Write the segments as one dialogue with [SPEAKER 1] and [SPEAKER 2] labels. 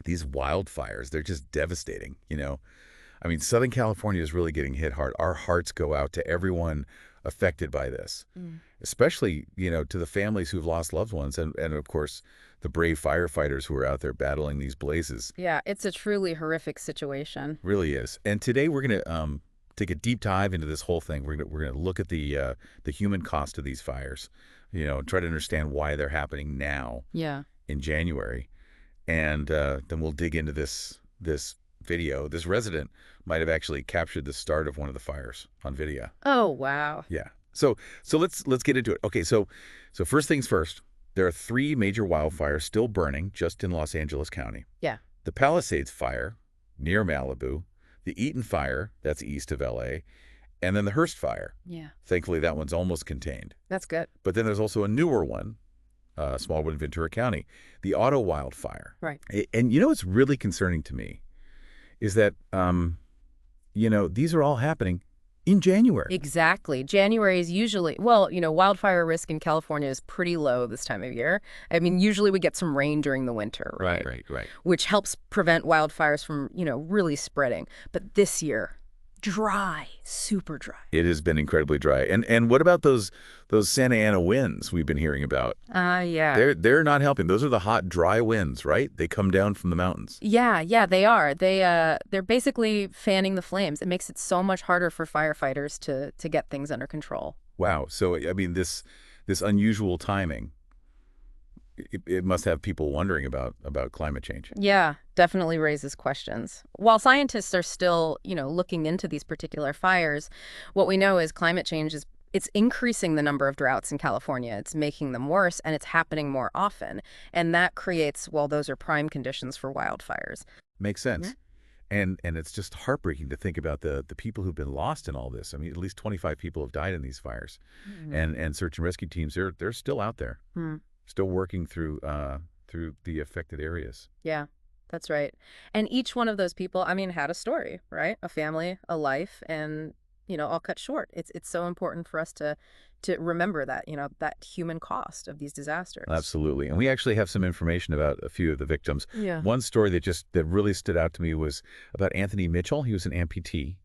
[SPEAKER 1] these wildfires, they're just devastating, you know? I mean, Southern California is really getting hit hard. Our hearts go out to everyone affected by this, especially, you know, to the families who've lost loved ones and of course, the brave firefighters who are out there battling these blazes.
[SPEAKER 2] Yeah, it's a truly horrific situation.
[SPEAKER 1] Really is. And today we're going to take a deep dive into this whole thing. We're going to look at the human cost of these fires, you know, try to understand why they're happening now
[SPEAKER 2] Yeah.
[SPEAKER 1] in January. And then we'll dig into this video. This resident might have actually captured the start of one of the fires on video.
[SPEAKER 2] Oh, wow.
[SPEAKER 1] Yeah. So let's get into it. Okay, so first things first. There are 3 major wildfires still burning just in Los Angeles County.
[SPEAKER 2] Yeah.
[SPEAKER 1] The Palisades fire near Malibu, the Eaton fire that's east of LA, and then the Hearst fire.
[SPEAKER 2] Yeah.
[SPEAKER 1] Thankfully, that one's almost contained.
[SPEAKER 2] That's good.
[SPEAKER 1] But then there's also a newer one, a small one in Ventura County, the Auto wildfire.
[SPEAKER 2] Right.
[SPEAKER 1] And you know what's really concerning to me is that, you know, these are all happening in January.
[SPEAKER 2] Exactly. January is usually, well, you know, wildfire risk in California is pretty low this time of year. I mean, usually we get some rain during the winter, right?
[SPEAKER 1] Right.
[SPEAKER 2] Which helps prevent wildfires from, you know, really spreading. But this year, dry, super dry.
[SPEAKER 1] It has been incredibly dry. And what about those Santa Ana winds we've been hearing about?
[SPEAKER 2] Yeah.
[SPEAKER 1] They're not helping. Those are the hot, dry winds, right? They come down from the mountains.
[SPEAKER 2] Yeah, they are. They're basically fanning the flames. It makes it so much harder for firefighters to get things under control.
[SPEAKER 1] Wow. So, I mean, this unusual timing, it must have people wondering about climate change.
[SPEAKER 2] Yeah, definitely raises questions. While scientists are still, you know, looking into these particular fires, what we know is climate change it's increasing the number of droughts in California. It's making them worse, and it's happening more often. And that creates, well, those are prime conditions for wildfires.
[SPEAKER 1] Makes sense.
[SPEAKER 2] Yeah.
[SPEAKER 1] And it's just heartbreaking to think about the people who've been lost in all this. I mean, at least 25 people have died in these fires. And search and rescue teams, they're still out there. Still working through the affected areas.
[SPEAKER 2] Yeah, that's right. And each one of those people, I mean, had a story, right? A family, a life, and, you know, all cut short. It's so important for us to remember that, you know, that human cost of these disasters.
[SPEAKER 1] Absolutely. And we actually have some information about a few of the victims.
[SPEAKER 2] Yeah.
[SPEAKER 1] One story that really stood out to me was about Anthony Mitchell. He was an amputee.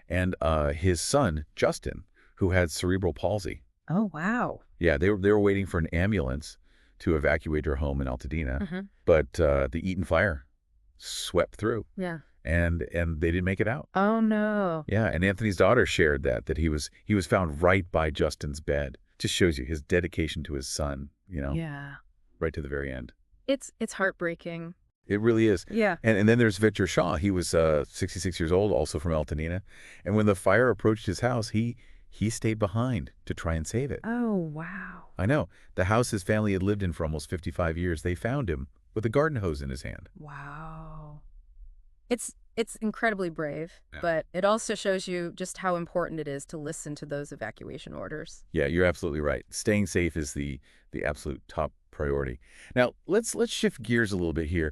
[SPEAKER 1] And his son, Justin, who had cerebral palsy.
[SPEAKER 2] Oh, wow.
[SPEAKER 1] Yeah, they were waiting for an ambulance to evacuate her home in Altadena, but the Eaton fire swept through.
[SPEAKER 2] Yeah.
[SPEAKER 1] And they didn't make it out.
[SPEAKER 2] Oh, no.
[SPEAKER 1] Yeah, and Anthony's daughter shared that he was found right by Justin's bed. Just shows you his dedication to his son, you know.
[SPEAKER 2] Yeah.
[SPEAKER 1] Right to the very end.
[SPEAKER 2] It's heartbreaking.
[SPEAKER 1] It really is.
[SPEAKER 2] Yeah.
[SPEAKER 1] And then there's Victor Shaw. He was 66 years old, also from Altadena. And when the fire approached his house, he stayed behind to try and save it.
[SPEAKER 2] Oh, wow.
[SPEAKER 1] I know. The house his family had lived in for almost 55 years, they found him with a garden hose in his hand.
[SPEAKER 2] Wow. It's incredibly brave,
[SPEAKER 1] Yeah.
[SPEAKER 2] but it also shows you just how important it is to listen to those evacuation orders.
[SPEAKER 1] Yeah, you're absolutely right. Staying safe is the absolute top priority. Now, let's shift gears a little bit here.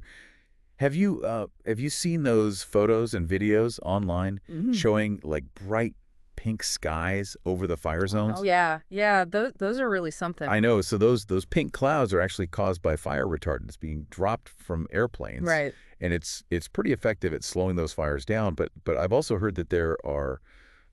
[SPEAKER 1] Have you seen those photos and videos online showing like bright pink skies over the fire zones?
[SPEAKER 2] Oh, yeah. Those are really something.
[SPEAKER 1] I know. So those pink clouds are actually caused by fire retardants being dropped from airplanes.
[SPEAKER 2] Right.
[SPEAKER 1] And it's pretty effective at slowing those fires down. But I've also heard that there are,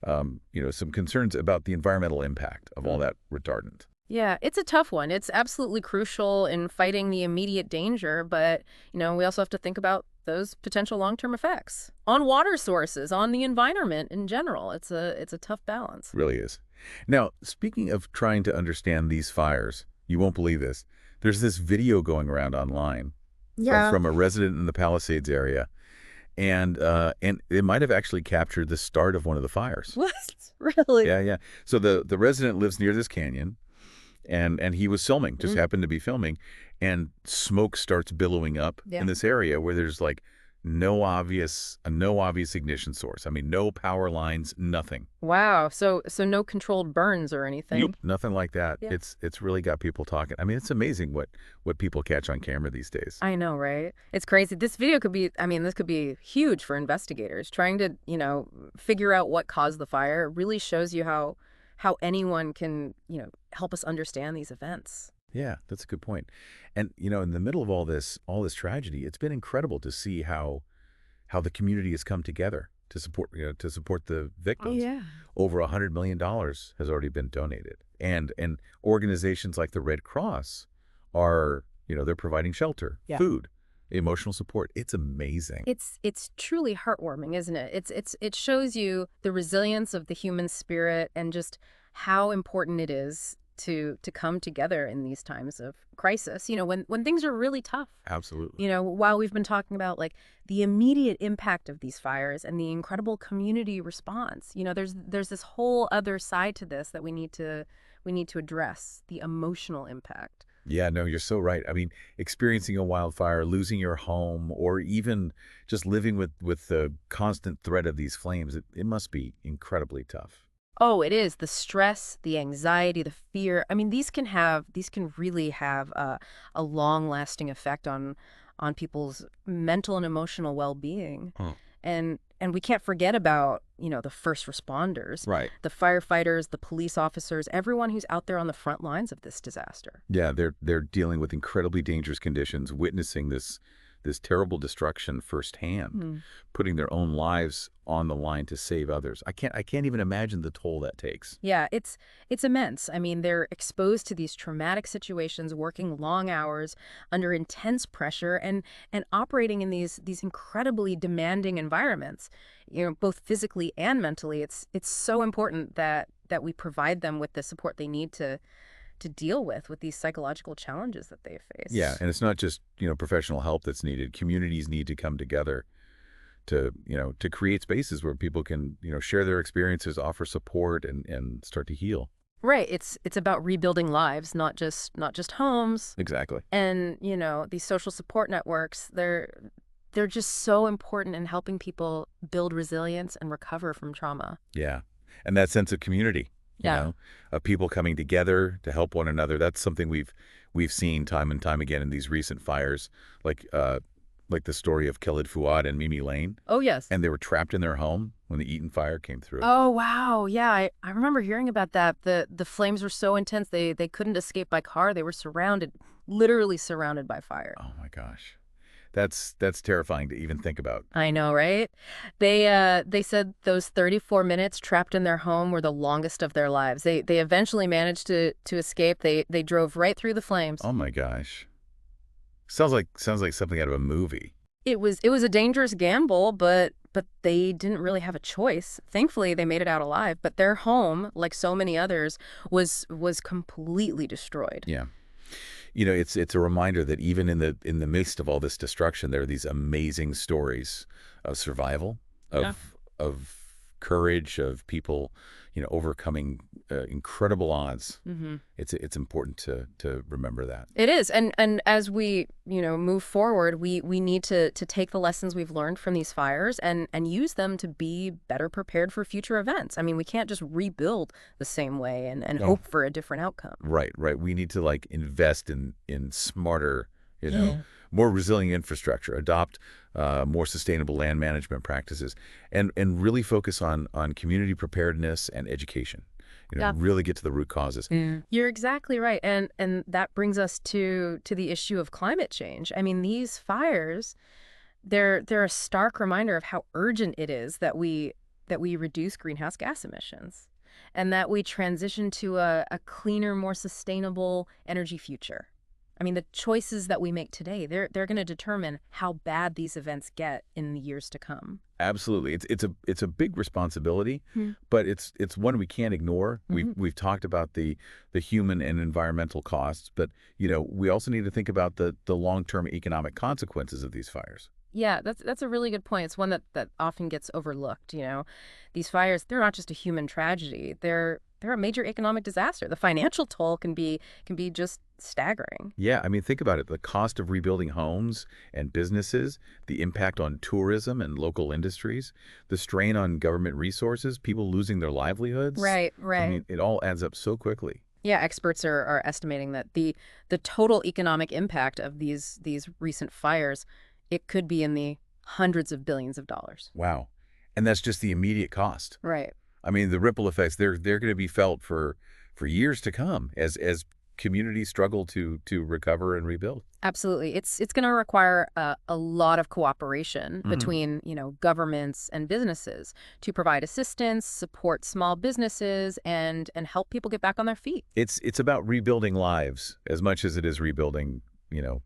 [SPEAKER 1] you know, some concerns about the environmental impact of all that retardant.
[SPEAKER 2] Yeah, it's a tough one. It's absolutely crucial in fighting the immediate danger, but, you know, we also have to think about those potential long-term effects on water sources, on the environment in general. It's a tough balance.
[SPEAKER 1] It really is. Now, speaking of trying to understand these fires, you won't believe this. There's this video going around online from a resident in the Palisades area, and it might have actually captured the start of one of the fires.
[SPEAKER 2] What? Really?
[SPEAKER 1] Yeah. So the resident lives near this canyon, and he was filming, just happened to be filming, and smoke starts billowing up in this area where there's like no obvious ignition source. I mean, no power lines, nothing.
[SPEAKER 2] Wow. So no controlled burns or anything?
[SPEAKER 1] Nope, nothing like that.
[SPEAKER 2] Yeah.
[SPEAKER 1] It's really got people talking. I mean, it's amazing what people catch on camera these days.
[SPEAKER 2] I know, right? It's crazy. This video could be, I mean, this could be huge for investigators trying to, you know, figure out what caused the fire. It really shows you how anyone can, you know, help us understand these events.
[SPEAKER 1] Yeah, that's a good point. And, in the middle of all this tragedy, it's been incredible to see how the community has come together to support the
[SPEAKER 2] Oh,
[SPEAKER 1] victims.
[SPEAKER 2] yeah.
[SPEAKER 1] Over $100 million has already been donated. And organizations like the Red Cross are, they're providing shelter,
[SPEAKER 2] Yeah.
[SPEAKER 1] food, emotional support. It's amazing.
[SPEAKER 2] It's truly heartwarming, isn't it? It shows you the resilience of the human spirit and just how important it is to come together in these times of crisis. When things are really tough.
[SPEAKER 1] Absolutely.
[SPEAKER 2] While we've been talking about like the immediate impact of these fires and the incredible community response, there's this whole other side to this that we need to address, the emotional impact.
[SPEAKER 1] Yeah, no, you're so right. I mean, experiencing a wildfire, losing your home, or even just living with the constant threat of these flames, it must be incredibly tough.
[SPEAKER 2] Oh, it is. The stress, the anxiety, the fear. I mean, these can really have a long-lasting effect on people's mental and emotional well-being.
[SPEAKER 1] Huh.
[SPEAKER 2] And we can't forget about, the first responders,
[SPEAKER 1] Right.
[SPEAKER 2] the firefighters, the police officers, everyone who's out there on the front lines of this disaster.
[SPEAKER 1] Yeah, they're dealing with incredibly dangerous conditions, witnessing this terrible destruction firsthand,
[SPEAKER 2] Hmm.
[SPEAKER 1] putting their own lives on the line to save others. I can't even imagine the toll that takes.
[SPEAKER 2] Yeah, it's immense. I mean, they're exposed to these traumatic situations, working long hours under intense pressure and operating in these incredibly demanding environments, both physically and mentally. It's so important that we provide them with the support they need to deal with these psychological challenges that they face.
[SPEAKER 1] Yeah, and it's not just, professional help that's needed. Communities need to come together to create spaces where people can, share their experiences, offer support, and start to heal.
[SPEAKER 2] Right. It's about rebuilding lives, not just homes.
[SPEAKER 1] Exactly.
[SPEAKER 2] And, these social support networks, they're just so important in helping people build resilience and recover from trauma.
[SPEAKER 1] Yeah. And that sense of community,
[SPEAKER 2] Yeah.
[SPEAKER 1] of people coming together to help one another. That's something we've seen time and time again in these recent fires, like the story of Khalid Fuad and Mimi Lane.
[SPEAKER 2] Oh, yes.
[SPEAKER 1] And they were trapped in their home when the Eaton fire came through.
[SPEAKER 2] Oh, wow. Yeah, I remember hearing about that. The flames were so intense they couldn't escape by car. They were literally surrounded by fire.
[SPEAKER 1] Oh my gosh. That's terrifying to even think about.
[SPEAKER 2] I know, right? They said those 34 minutes trapped in their home were the longest of their lives. They eventually managed to escape. They drove right through the flames.
[SPEAKER 1] Oh my gosh. Sounds like something out of a movie.
[SPEAKER 2] It was a dangerous gamble, but they didn't really have a choice. Thankfully, they made it out alive, but their home, like so many others, was completely destroyed.
[SPEAKER 1] Yeah. It's a reminder that even in the midst of all this destruction, there are these amazing stories of survival,
[SPEAKER 2] Yeah.
[SPEAKER 1] of courage, of people, overcoming incredible odds.
[SPEAKER 2] Hmm.
[SPEAKER 1] It's important to remember that.
[SPEAKER 2] It is, and as we move forward, we need to take the lessons we've learned from these fires and use them to be better prepared for future events. I mean, we can't just rebuild the same way and
[SPEAKER 1] No.
[SPEAKER 2] hope for a different outcome.
[SPEAKER 1] Right. We need to invest in smarter,
[SPEAKER 2] Yeah.
[SPEAKER 1] more resilient infrastructure, adopt more sustainable land management practices, and really focus on community preparedness and education.
[SPEAKER 2] Yeah.
[SPEAKER 1] Really get to the root causes.
[SPEAKER 2] You're exactly right, and that brings us to the issue of climate change. I mean, these fires, they're a stark reminder of how urgent it is that we reduce greenhouse gas emissions, and that we transition to a cleaner, more sustainable energy future. I mean, the choices that we make today, they're going to determine how bad these events get in the years to come.
[SPEAKER 1] Absolutely, it's a big responsibility,
[SPEAKER 2] Hmm.
[SPEAKER 1] but it's one we can't ignore.
[SPEAKER 2] Mhm.
[SPEAKER 1] We've talked about the human and environmental costs, but we also need to think about the long-term economic consequences of these fires.
[SPEAKER 2] Yeah, that's a really good point. It's one that often gets overlooked. These fires, they're not just a human tragedy. They're a major economic disaster. The financial toll can be just staggering.
[SPEAKER 1] Yeah, I mean, think about it. The cost of rebuilding homes and businesses, the impact on tourism and local industries, the strain on government resources, people losing their livelihoods.
[SPEAKER 2] Right.
[SPEAKER 1] I mean, it all adds up so quickly.
[SPEAKER 2] Yeah, experts are estimating that the total economic impact of these recent fires, it could be in the hundreds of billions of dollars.
[SPEAKER 1] Wow. And that's just the immediate cost.
[SPEAKER 2] Right.
[SPEAKER 1] I mean, the ripple effects, they're going to be felt for years to come as communities struggle to recover and rebuild.
[SPEAKER 2] Absolutely. It's going to require a lot of cooperation
[SPEAKER 1] Hmm.
[SPEAKER 2] between, governments and businesses to provide assistance, support small businesses, and help people get back on their feet.
[SPEAKER 1] It's about rebuilding lives as much as it is rebuilding,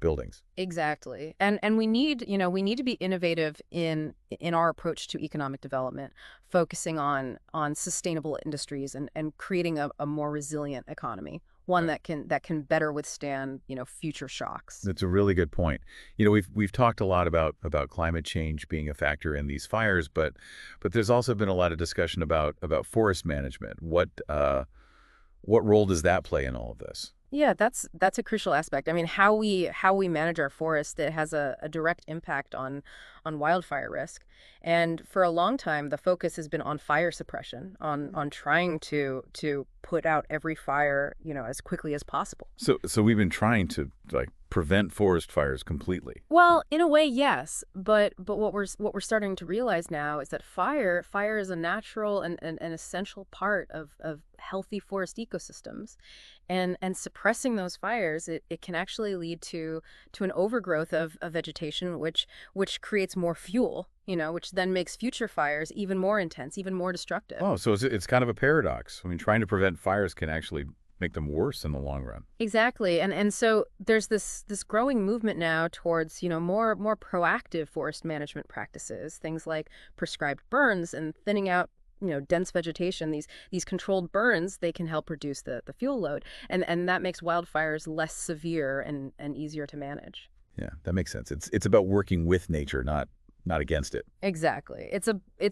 [SPEAKER 1] buildings.
[SPEAKER 2] Exactly. And we need to be innovative in our approach to economic development, focusing on sustainable industries and creating a more resilient economy, one
[SPEAKER 1] Right.
[SPEAKER 2] that can better withstand, future shocks.
[SPEAKER 1] That's a really good point. We've talked a lot about climate change being a factor in these fires, but there's also been a lot of discussion about forest management. What role does that play in all of this?
[SPEAKER 2] Yeah, that's a crucial aspect. I mean, how we manage our forest, it has a direct impact on wildfire risk. And for a long time, the focus has been on fire suppression, on trying to put out every fire, as quickly as possible.
[SPEAKER 1] So we've been trying to prevent forest fires completely.
[SPEAKER 2] Well, in a way, yes, but what we're starting to realize now is that fire is a natural and an essential part of healthy forest ecosystems, and suppressing those fires, it can actually lead to an overgrowth of vegetation, which creates more fuel, which then makes future fires even more intense, even more destructive.
[SPEAKER 1] Oh, so it's kind of a paradox. I mean, trying to prevent fires can actually make them worse in the long run.
[SPEAKER 2] Exactly. And so there's this growing movement now towards, more proactive forest management practices, things like prescribed burns and thinning out, dense vegetation. These controlled burns, they can help reduce the fuel load. And that makes wildfires less severe and easier to manage.
[SPEAKER 1] Yeah, that makes sense. It's about working with nature, not against it.
[SPEAKER 2] Exactly. It's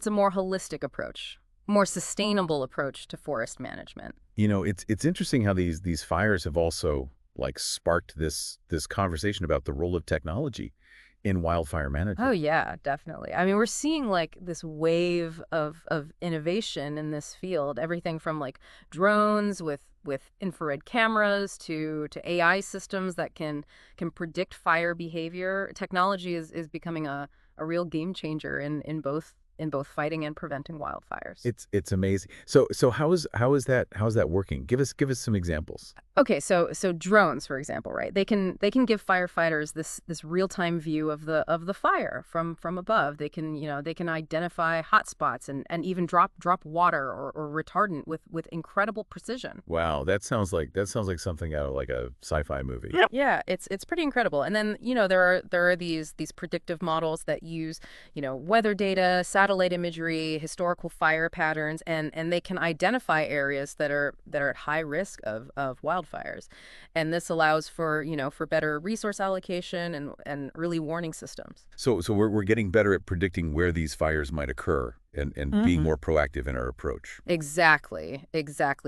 [SPEAKER 2] a more holistic approach, more sustainable approach to forest management.
[SPEAKER 1] It's interesting how these fires have also sparked this conversation about the role of technology in wildfire
[SPEAKER 2] Oh
[SPEAKER 1] management.
[SPEAKER 2] yeah, definitely. I mean, we're seeing like this wave of innovation in this field, everything from like drones with infrared cameras to AI systems that can predict fire behavior. Technology is becoming a real game changer in both fighting and preventing wildfires.
[SPEAKER 1] It's amazing. So how is that working? Give us some examples.
[SPEAKER 2] Okay, so drones, for example, right? They can give firefighters this real-time view of the fire from above. They can identify hot spots and even drop water or retardant with incredible precision.
[SPEAKER 1] Wow, that sounds like something out of a sci-fi movie.
[SPEAKER 2] Yeah, it's pretty incredible. And then, there are these predictive models that use, weather data, satellite imagery, historical fire patterns, and they can identify areas that are at high risk of wildfires. And this allows for better resource allocation and early warning systems.
[SPEAKER 1] So we're getting better at predicting where these fires might occur and being more proactive in our approach.
[SPEAKER 2] Exactly.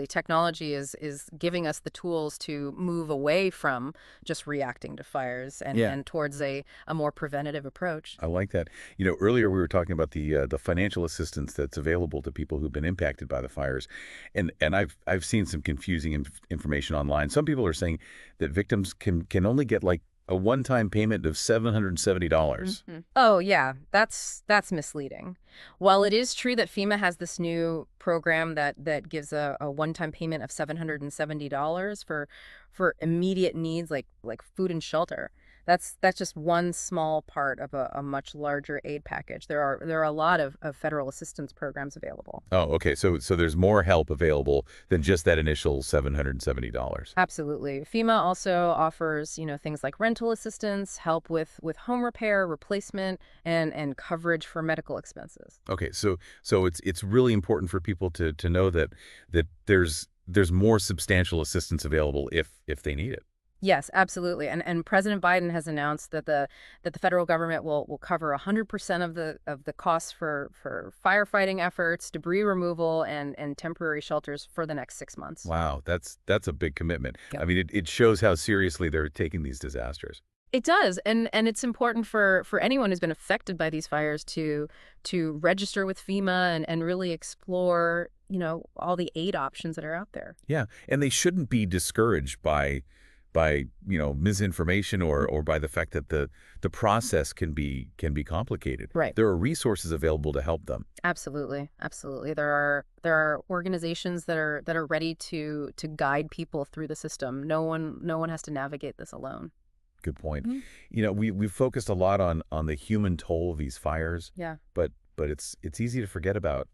[SPEAKER 2] Technology is giving us the tools to move away from just reacting to fires
[SPEAKER 1] Yeah.
[SPEAKER 2] and towards a more preventative approach.
[SPEAKER 1] I like that. Earlier we were talking about the financial assistance that's available to people who've been impacted by the fires, and I've seen some confusing information online. Some people are saying that victims can only get a one-time payment of $770.
[SPEAKER 2] Oh, yeah, that's misleading. While it is true that FEMA has this new program that gives a one-time payment of $770 for immediate needs like food and shelter, that's just one small part of a much larger aid package. There are a lot of federal assistance programs available.
[SPEAKER 1] Oh, okay. So there's more help available than just that initial $770.
[SPEAKER 2] Absolutely. FEMA also offers, things like rental assistance, help with home repair, replacement, and coverage for medical expenses.
[SPEAKER 1] Okay, so it's really important for people to know that there's more substantial assistance available if they need it.
[SPEAKER 2] Yes, absolutely. And President Biden has announced that the federal government will cover 100% of the costs for firefighting efforts, debris removal, and temporary shelters for the next 6 months.
[SPEAKER 1] Wow, that's a big commitment. I
[SPEAKER 2] Yep.
[SPEAKER 1] mean, it shows how seriously they're taking these disasters.
[SPEAKER 2] It does, and it's important for anyone who's been affected by these fires to register with FEMA and really explore, all the aid options that are out there.
[SPEAKER 1] Yeah, and they shouldn't be discouraged by by misinformation or by the fact that the process can be complicated.
[SPEAKER 2] Right.
[SPEAKER 1] There are resources available to help them.
[SPEAKER 2] Absolutely. Absolutely. There are organizations that are ready to guide people through the system. No one has to navigate this alone.
[SPEAKER 1] Good point.
[SPEAKER 2] Mhm.
[SPEAKER 1] We've focused a lot on the human toll of these fires,
[SPEAKER 2] Yeah.
[SPEAKER 1] but it's easy to forget about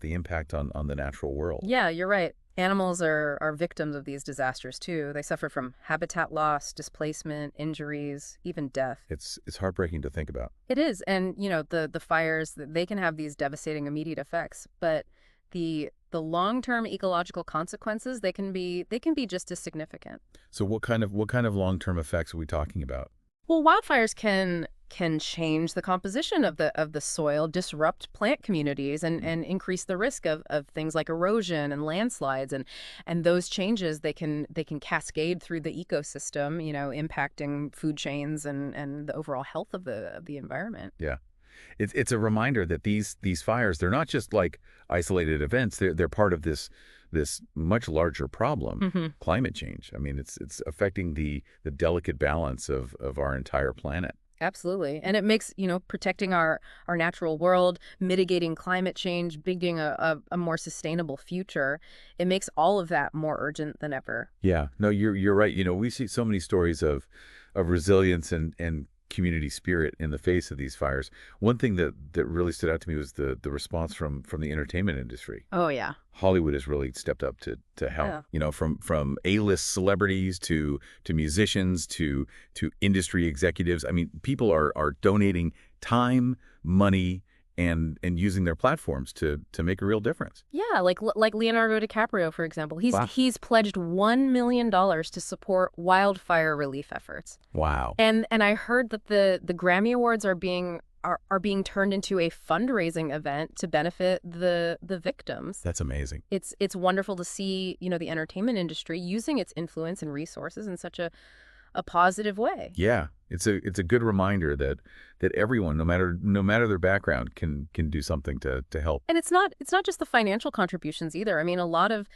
[SPEAKER 1] the impact on the natural world.
[SPEAKER 2] Yeah, you're right. Animals are victims of these disasters too. They suffer from habitat loss, displacement, injuries, even death.
[SPEAKER 1] It's heartbreaking to think about.
[SPEAKER 2] It is. And, the fires, they can have these devastating immediate effects, but the long-term ecological consequences, they can be just as significant.
[SPEAKER 1] So what kind of long-term effects are we talking about?
[SPEAKER 2] Well, wildfires can change the composition of the soil, disrupt plant communities, and increase the risk of things like erosion and landslides. And those changes, they can cascade through the ecosystem, impacting food chains and the overall health of the environment.
[SPEAKER 1] Yeah. It's a reminder that these fires, they're not just like isolated events. They're part of this much larger problem,
[SPEAKER 2] Hmm.
[SPEAKER 1] climate change. I mean, it's affecting the delicate balance of our entire planet.
[SPEAKER 2] Absolutely. And it makes, protecting our natural world, mitigating climate change, building a more sustainable future, it makes all of that more urgent than ever.
[SPEAKER 1] Yeah. No, you're right. We see so many stories of resilience and community spirit in the face of these fires. One thing that really stood out to me was the response from the entertainment industry.
[SPEAKER 2] Oh, yeah.
[SPEAKER 1] Hollywood has really stepped up to help.
[SPEAKER 2] Yeah.
[SPEAKER 1] From A-list celebrities to musicians to industry executives. I mean, people are donating time, money, and using their platforms to make a real difference.
[SPEAKER 2] Yeah, like Leonardo DiCaprio, for example.
[SPEAKER 1] Wow.
[SPEAKER 2] He's pledged $1 million to support wildfire relief efforts.
[SPEAKER 1] Wow.
[SPEAKER 2] And I heard that the Grammy Awards are being turned into a fundraising event to benefit the victims.
[SPEAKER 1] That's amazing.
[SPEAKER 2] It's wonderful to see, the entertainment industry using its influence and resources in such a positive way.
[SPEAKER 1] Yeah, it's a good reminder that everyone, no matter their background, can do something to help.
[SPEAKER 2] And it's not just the financial contributions either. I mean, a lot of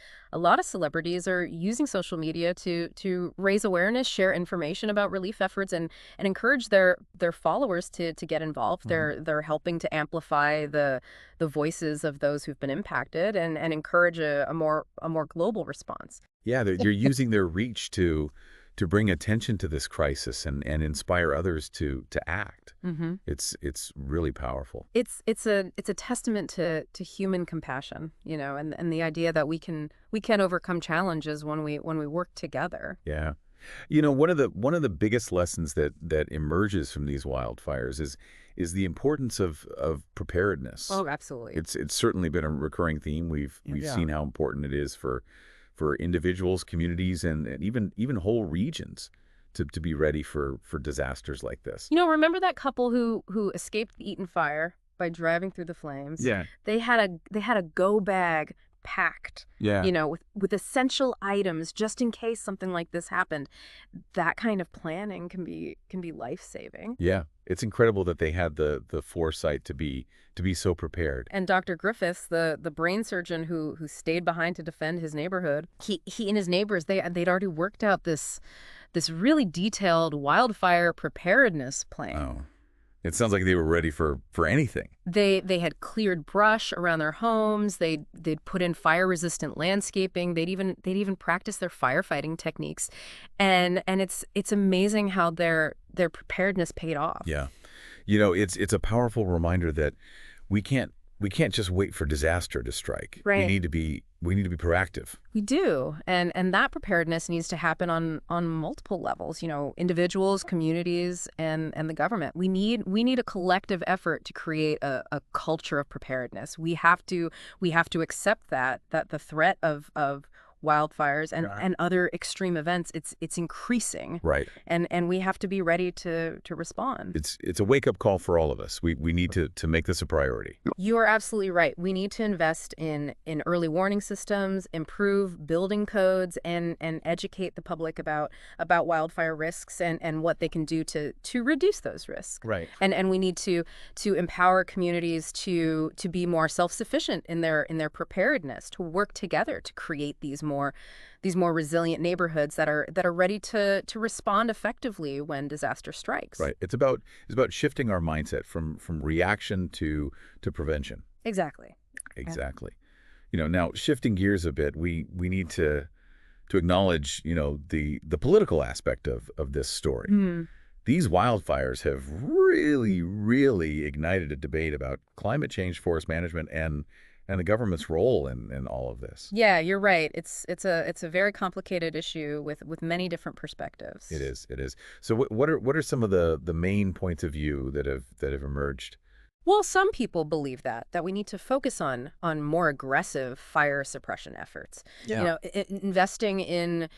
[SPEAKER 2] celebrities are using social media to raise awareness, share information about relief efforts, and encourage their followers to get involved.
[SPEAKER 1] Mhm.
[SPEAKER 2] They're helping to amplify the voices of those who've been impacted and encourage a more global response.
[SPEAKER 1] Yeah, they're using their reach to bring attention to this crisis and inspire others to act.
[SPEAKER 2] Hmm.
[SPEAKER 1] It's really powerful.
[SPEAKER 2] It's a testament to human compassion, and the idea that we can overcome challenges when we work together.
[SPEAKER 1] Yeah. One of the biggest lessons that emerges from these wildfires is the importance of preparedness.
[SPEAKER 2] Oh, absolutely.
[SPEAKER 1] It's certainly been a recurring theme. We've
[SPEAKER 2] Yeah.
[SPEAKER 1] seen how important it is for individuals, communities, and even whole regions to be ready for disasters like this.
[SPEAKER 2] Remember that couple who escaped the Eaton fire by driving through the flames?
[SPEAKER 1] Yeah.
[SPEAKER 2] They had a go bag packed,
[SPEAKER 1] Yeah.
[SPEAKER 2] with essential items just in case something like this happened. That kind of planning can be life-saving.
[SPEAKER 1] Yeah. It's incredible that they had the foresight to be so prepared.
[SPEAKER 2] And Dr. Griffiths, the brain surgeon who stayed behind to defend his neighborhood, he and his neighbors, they'd already worked out this really detailed wildfire preparedness plan.
[SPEAKER 1] Oh. It sounds like they were ready for anything.
[SPEAKER 2] They had cleared brush around their homes. They'd put in fire-resistant landscaping. They'd even practice their firefighting techniques, and it's amazing how their preparedness paid off.
[SPEAKER 1] Yeah. It's a powerful reminder that we can't just wait for disaster to strike.
[SPEAKER 2] Right.
[SPEAKER 1] We need to be proactive.
[SPEAKER 2] We do, and that preparedness needs to happen on multiple levels. Individuals, communities, and the government. We need a collective effort to create a culture of preparedness. We have to accept that the threat of wildfires and other extreme events, it's increasing.
[SPEAKER 1] Right.
[SPEAKER 2] And we have to be ready to respond.
[SPEAKER 1] It's a wake-up call for all of us. We need to make this a priority.
[SPEAKER 2] You are absolutely right. We need to invest in early warning systems, improve building codes, and educate the public about wildfire risks and what they can do to reduce those risks.
[SPEAKER 1] Right.
[SPEAKER 2] And we need to empower communities to be more self-sufficient in their preparedness, to work together to create these these more resilient neighborhoods that are ready to respond effectively when disaster strikes.
[SPEAKER 1] Right. It's about shifting our mindset from reaction to prevention.
[SPEAKER 2] Exactly. Yeah.
[SPEAKER 1] Exactly. Now shifting gears a bit, we need to acknowledge, the political aspect of this story.
[SPEAKER 2] Hmm.
[SPEAKER 1] These wildfires have really, really ignited a debate about climate change, forest management, and the government's role in all of this.
[SPEAKER 2] Yeah, you're right. It's a very complicated issue with many different perspectives.
[SPEAKER 1] It is. It is. So what are some of the main points of view that have emerged?
[SPEAKER 2] Well, some people believe that we need to focus on more aggressive fire suppression efforts.
[SPEAKER 1] Yeah.
[SPEAKER 2] Investing in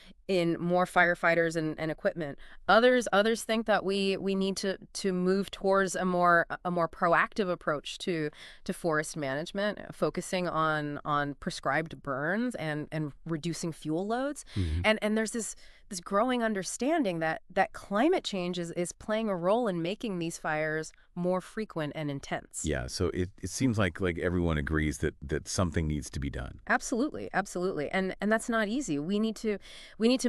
[SPEAKER 2] more firefighters and equipment. Others think that we need to move towards a more proactive approach to forest management, focusing on prescribed burns and reducing fuel loads.
[SPEAKER 1] Mhm.
[SPEAKER 2] And there's this growing understanding that climate change is playing a role in making these fires more frequent and intense.
[SPEAKER 1] Yeah. So it seems like everyone agrees that something needs to be done.
[SPEAKER 2] Absolutely, absolutely. And that's not easy. We need to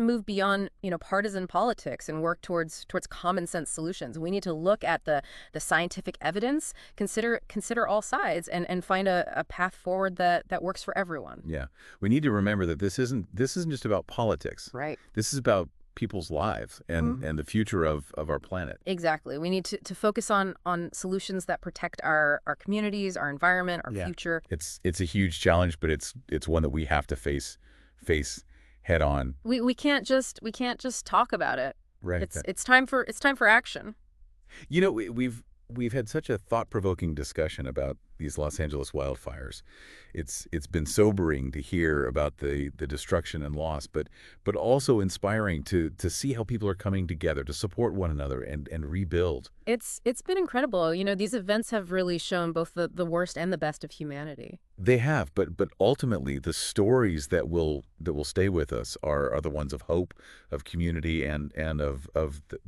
[SPEAKER 2] move beyond, partisan politics and work towards common sense solutions. We need to look at the scientific evidence, consider all sides and find a path forward that works for everyone.
[SPEAKER 1] Yeah. We need to remember that this isn't just about politics.
[SPEAKER 2] Right.
[SPEAKER 1] This is about people's lives and the future of our planet.
[SPEAKER 2] Exactly. We need to focus on solutions that protect our communities, our environment, our
[SPEAKER 1] Yeah.
[SPEAKER 2] future.
[SPEAKER 1] It's a huge challenge, but it's one that we have to face head on.
[SPEAKER 2] We can't just talk about it.
[SPEAKER 1] Right.
[SPEAKER 2] It's time for action.
[SPEAKER 1] We've had such a thought-provoking discussion about these Los Angeles wildfires. It's been sobering to hear about the destruction and loss, but also inspiring to see how people are coming together to support one another and rebuild.
[SPEAKER 2] It's been incredible. These events have really shown both the worst and the best of humanity.
[SPEAKER 1] They have, but ultimately the stories that will stay with us are the ones of hope, of community, and of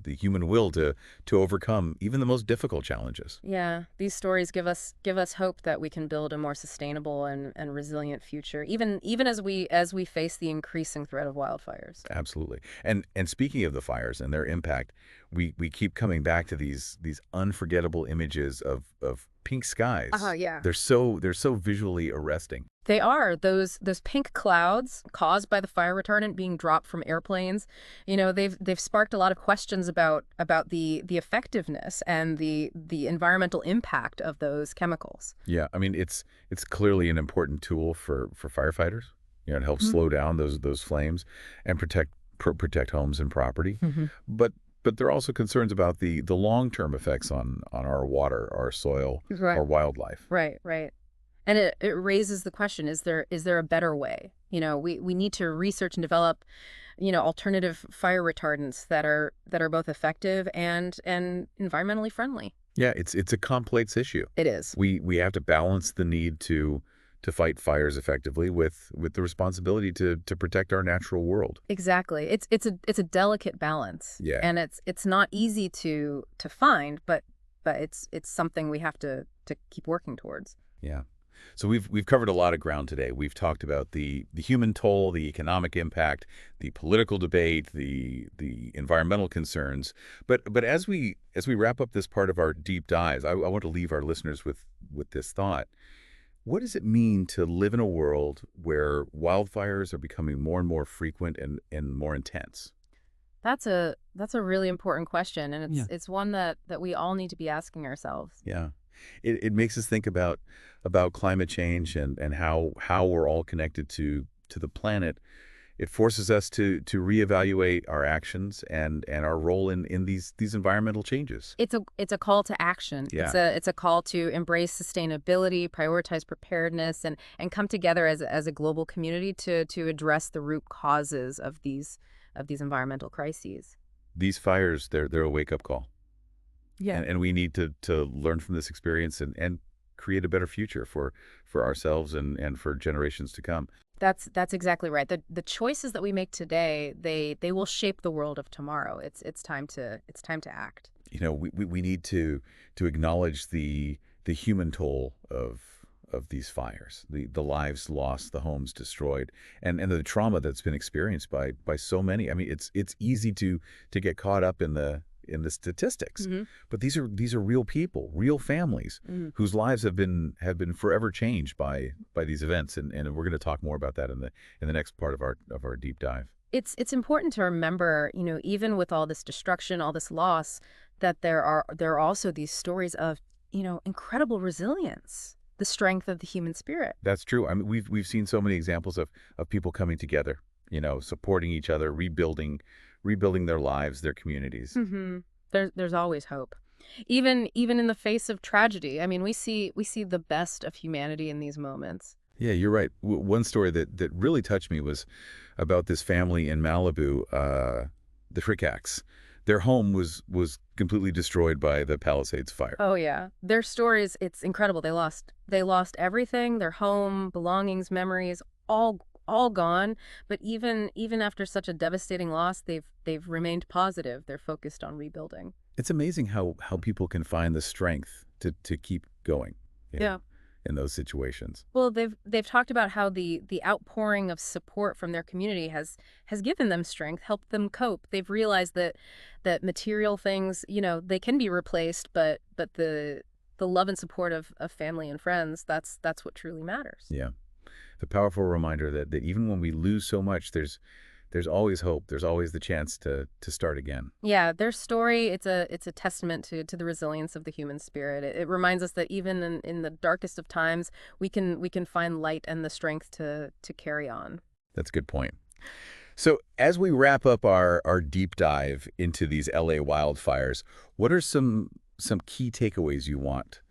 [SPEAKER 1] the human will to overcome even the most difficult challenges.
[SPEAKER 2] Yeah, these stories give us hope that we can build a more sustainable and resilient future, even as we face the increasing threat of wildfires.
[SPEAKER 1] Absolutely. And speaking of the fires and their impact, we keep coming back to these unforgettable images of pink skies.
[SPEAKER 2] Yeah.
[SPEAKER 1] They're so visually arresting.
[SPEAKER 2] They are those pink clouds caused by the fire retardant being dropped from airplanes. They've sparked a lot of questions about the effectiveness and the environmental impact of those chemicals.
[SPEAKER 1] Yeah, I mean it's clearly an important tool for firefighters. It helps
[SPEAKER 2] Mhm.
[SPEAKER 1] slow down those flames and protect homes and property.
[SPEAKER 2] Mhm.
[SPEAKER 1] But there are also concerns about the long-term effects on our water, our soil,
[SPEAKER 2] Right.
[SPEAKER 1] our wildlife.
[SPEAKER 2] Right, right. And it raises the question, is there a better way? We need to research and develop, alternative fire retardants that are both effective and environmentally friendly.
[SPEAKER 1] Yeah, it's a complex issue.
[SPEAKER 2] It is.
[SPEAKER 1] We have to balance the need to fight fires effectively with the responsibility to protect our natural world.
[SPEAKER 2] Exactly. It's a delicate balance.
[SPEAKER 1] Yeah.
[SPEAKER 2] And it's not easy to find, but it's something we have to keep working towards.
[SPEAKER 1] Yeah. So we've covered a lot of ground today. We've talked about the human toll, the economic impact, the political debate, the environmental concerns. But as we wrap up this part of our deep dives, I want to leave our listeners with this thought. What does it mean to live in a world where wildfires are becoming more and more frequent and more intense?
[SPEAKER 2] That's a really important question, and
[SPEAKER 1] Yeah.
[SPEAKER 2] it's one that we all need to be asking ourselves.
[SPEAKER 1] Yeah. It makes us think about climate change and how we're all connected to the planet. It forces us to reevaluate our actions and our role in these environmental changes.
[SPEAKER 2] It's a call to action.
[SPEAKER 1] Yeah.
[SPEAKER 2] It's a call to embrace sustainability, prioritize preparedness, and come together as a global community to address the root causes of these environmental crises.
[SPEAKER 1] These fires, they're a wake-up call.
[SPEAKER 2] Yeah.
[SPEAKER 1] And we need to learn from this experience and create a better future for ourselves and for generations to come.
[SPEAKER 2] That's exactly right. The choices that we make today, they will shape the world of tomorrow. It's time to act.
[SPEAKER 1] We need to acknowledge the human toll of of these fires, the lives lost, the homes destroyed, and the trauma that's been experienced by so many. I mean, it's easy to get caught up in the statistics,
[SPEAKER 2] Hmm.
[SPEAKER 1] but these are real people, real families whose lives have been forever changed by these events, and we're going to talk more about that in the next part of our deep dive.
[SPEAKER 2] It's important to remember, even with all this destruction, all this loss, that there are also these stories of, incredible resilience, the strength of the human spirit.
[SPEAKER 1] That's true. I mean, we've seen so many examples of people coming together, supporting each other, rebuilding their lives, their communities.
[SPEAKER 2] Hmm. There's always hope, even in the face of tragedy. I mean, we see the best of humanity in these moments.
[SPEAKER 1] Yeah, you're right. One story that really touched me was about this family in Malibu, the Tricks. Their home was completely destroyed by the Palisades fire.
[SPEAKER 2] Oh yeah, their stories, it's incredible. They lost everything, their home, belongings, memories, all gone. But even after such a devastating loss, they've remained positive. They're focused on rebuilding.
[SPEAKER 1] It's amazing how people can find the strength to keep going, you know,
[SPEAKER 2] Yeah.
[SPEAKER 1] in those situations.
[SPEAKER 2] Well, they've talked about how the outpouring of support from their community has given them strength, helped them cope. They've realized that material things, they can be replaced, but the love and support of family and friends, that's what truly matters.
[SPEAKER 1] Yeah. The powerful reminder that even when we lose so much, there's always hope. There's always the chance to start again.
[SPEAKER 2] Yeah, their story, it's a testament to the resilience of the human spirit. It reminds us that even in the darkest of times, we can find light and the strength to carry on.
[SPEAKER 1] That's a good point. So as we wrap up our deep dive into these LA wildfires, what are some key takeaways you want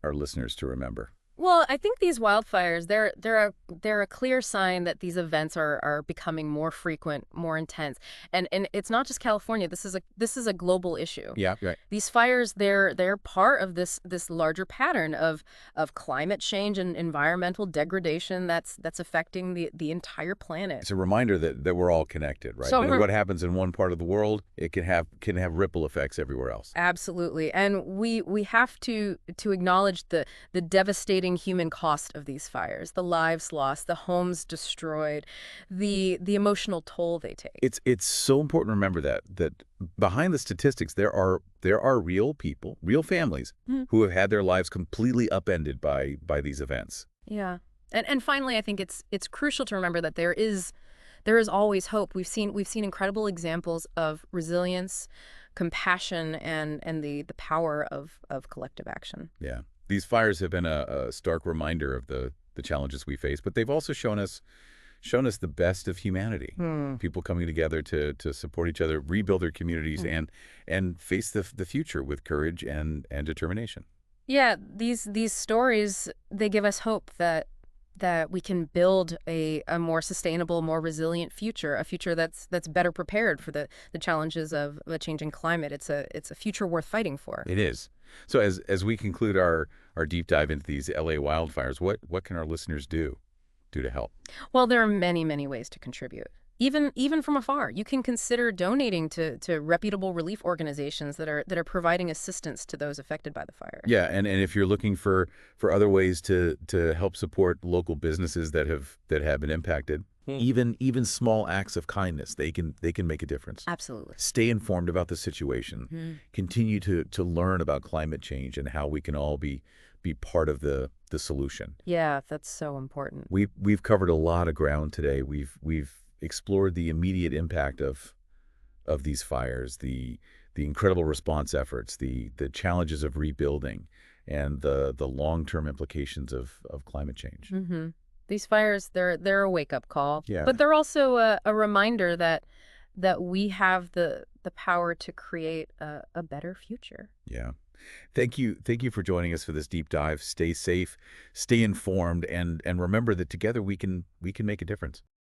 [SPEAKER 1] our listeners to remember?
[SPEAKER 2] Well, I think these wildfires, they're a clear sign that these events are becoming more frequent, more intense. And it's not just California. This is a global issue.
[SPEAKER 1] Yeah, right.
[SPEAKER 2] These fires, they're part of this larger pattern of climate change and environmental degradation that's affecting the entire planet.
[SPEAKER 1] It's a reminder that we're all connected, right?
[SPEAKER 2] So
[SPEAKER 1] That
[SPEAKER 2] we're
[SPEAKER 1] what happens in one part of the world, it can have ripple effects everywhere else.
[SPEAKER 2] Absolutely. And we have to acknowledge the devastating human cost of these fires, the lives lost, the homes destroyed, the emotional toll they take.
[SPEAKER 1] It's so important to remember that behind the statistics there are real people, real families
[SPEAKER 2] Mhm.
[SPEAKER 1] who have had their lives completely upended by these events.
[SPEAKER 2] Yeah. And finally, I think it's crucial to remember that there is always hope. We've seen incredible examples of resilience, compassion, and the power of collective action.
[SPEAKER 1] Yeah. These fires have been a stark reminder of the challenges we face, but they've also shown us the best of humanity.
[SPEAKER 2] Hmm.
[SPEAKER 1] People coming together to support each other, rebuild their communities, and face the future with courage and determination.
[SPEAKER 2] Yeah, these stories, they give us hope that we can build a more sustainable, more resilient future, a future that's better prepared for the challenges of a changing climate. It's a future worth fighting for.
[SPEAKER 1] It is. So as we conclude our deep dive into these LA wildfires, what can our listeners do to help?
[SPEAKER 2] Well, there are many, many ways to contribute. Even from afar, you can consider donating to reputable relief organizations that are providing assistance to those affected by the fire.
[SPEAKER 1] Yeah, and if you're looking for other ways to help support local businesses that have been impacted, even small acts of kindness, they can make a difference.
[SPEAKER 2] Absolutely.
[SPEAKER 1] Stay informed about the situation. Continue to learn about climate change and how we can all be part of the solution.
[SPEAKER 2] Yeah, that's so important.
[SPEAKER 1] We've covered a lot of ground today. We've explored the immediate impact of these fires, the incredible response efforts, the challenges of rebuilding, and the long-term implications of climate change.
[SPEAKER 2] Hmm. These fires, they're a wake-up call.
[SPEAKER 1] Yeah.
[SPEAKER 2] But they're also a reminder that we have the power to create a better future.
[SPEAKER 1] Yeah. Thank you for joining us for this deep dive. Stay safe, stay informed, and remember that together we can make a difference.